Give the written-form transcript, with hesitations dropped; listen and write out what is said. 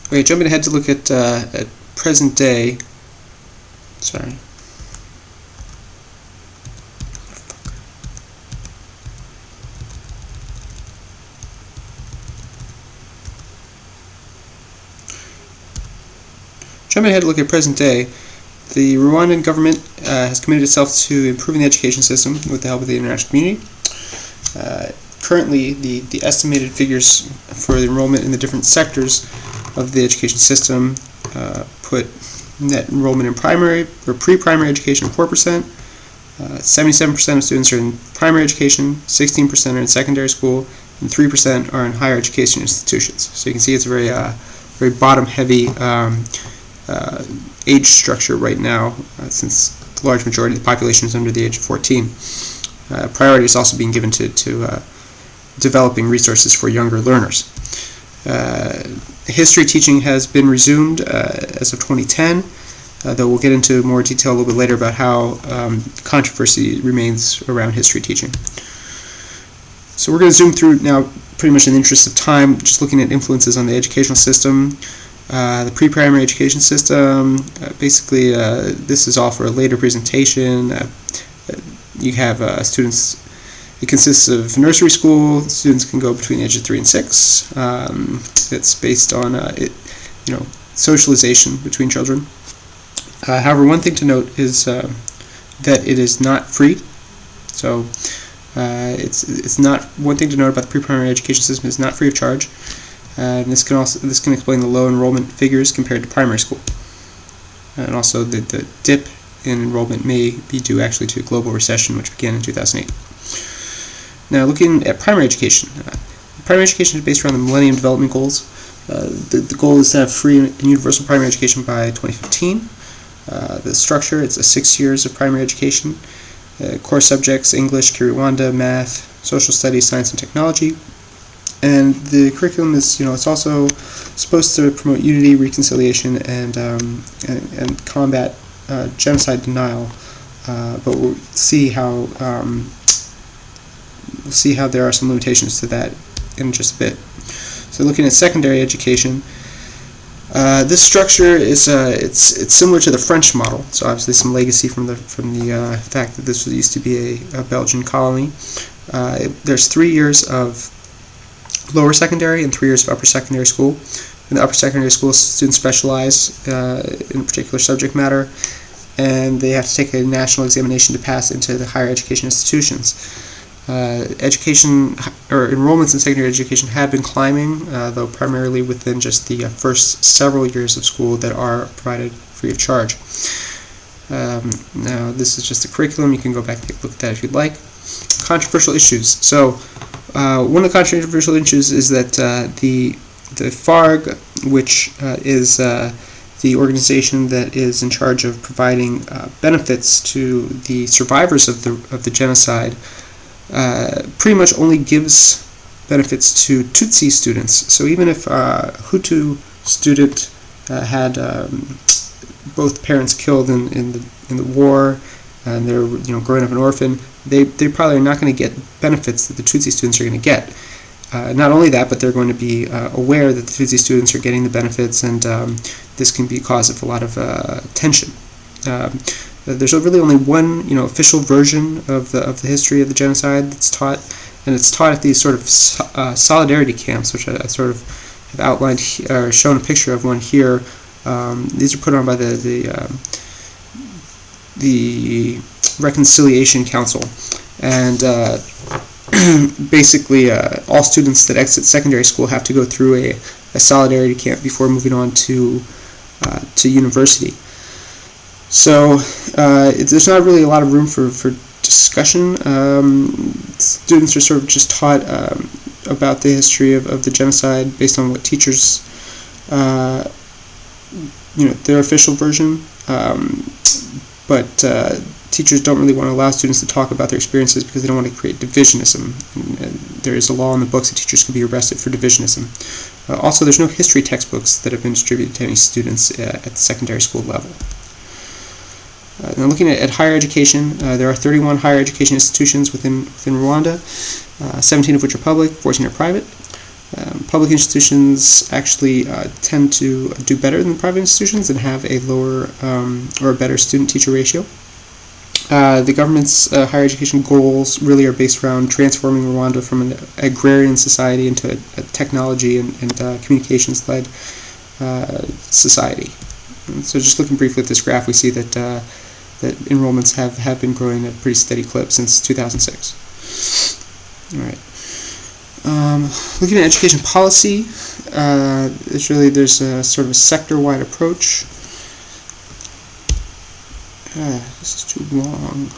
Okay, jumping ahead to look at present day. Sorry. Jumping ahead to look at present day, the Rwandan government has committed itself to improving the education system with the help of the international community. Currently, the estimated figures for the enrollment in the different sectors of the education system put net enrollment in primary or pre-primary education at 4%. 77% of students are in primary education, 16% are in secondary school, and 3% are in higher education institutions. So you can see it's a very bottom-heavy age structure right now, since the large majority of the population is under the age of 14. Priority is also being given to developing resources for younger learners. History teaching has been resumed as of 2010, though we'll get into more detail a little bit later about how controversy remains around history teaching. So we're going to zoom through now, pretty much in the interest of time, just looking at influences on the educational system. The pre-primary education system, basically this is all for a later presentation. You have students, it consists of nursery school. Students can go between the ages of 3 and 6. It's based on socialization between children. However, one thing to note is that it is not free. So it's not, one thing to note about the pre-primary education system is not free of charge. And this can explain the low enrollment figures compared to primary school. And also the dip in enrollment may be due actually to a global recession which began in 2008. Now looking at primary education. Primary education is based around the Millennium Development Goals. The goal is to have free and universal primary education by 2015. The structure, it's 6 years of primary education. Core subjects, English, Kinyarwanda, math, social studies, science and technology. And the curriculum is, it's also supposed to promote unity, reconciliation, and combat genocide denial. But we'll see how there are some limitations to that in just a bit. So looking at secondary education, this structure is it's similar to the French model. So obviously some legacy from the fact that this used to be a Belgian colony. There's 3 years of lower secondary and 3 years of upper secondary school. In the upper secondary school, students specialize in a particular subject matter, and they have to take a national examination to pass into the higher education institutions. Education or enrollments in secondary education have been climbing, though primarily within just the first several years of school that are provided free of charge. Now, this is just the curriculum. You can go back and take a look at that if you'd like. Controversial issues. So, one of the controversial issues is that the FARG, which is the organization that is in charge of providing benefits to the survivors of the genocide, pretty much only gives benefits to Tutsi students. So even if a Hutu student had both parents killed in the war, and they're growing up an orphan, they probably are not going to get benefits that the Tutsi students are going to get. Not only that, but they're going to be aware that the Tutsi students are getting the benefits, and this can be a cause of a lot of tension. There's really only one, official version of the history of the genocide that's taught, and it's taught at these sort of solidarity camps, which I sort of have outlined or shown a picture of one here. These are put on by the Reconciliation Council, and basically all students that exit secondary school have to go through a solidarity camp before moving on to university. So there's not really a lot of room for discussion. Students are sort of just taught about the history of the genocide based on what teachers, their official version. But teachers don't really want to allow students to talk about their experiences because they don't want to create divisionism. And there is a law in the books that teachers can be arrested for divisionism. Also, there's no history textbooks that have been distributed to any students at the secondary school level. Now looking at higher education, there are 31 higher education institutions within Rwanda, 17 of which are public, 14 are private. Public institutions actually tend to do better than private institutions and have a lower or a better student-teacher ratio. The government's higher education goals really are based around transforming Rwanda from an agrarian society into a technology and communications-led society. And so just looking briefly at this graph, we see that that enrollments have been growing at a pretty steady clip since 2006. All right. Looking at education policy, there's a sort of a sector-wide approach. This is too long.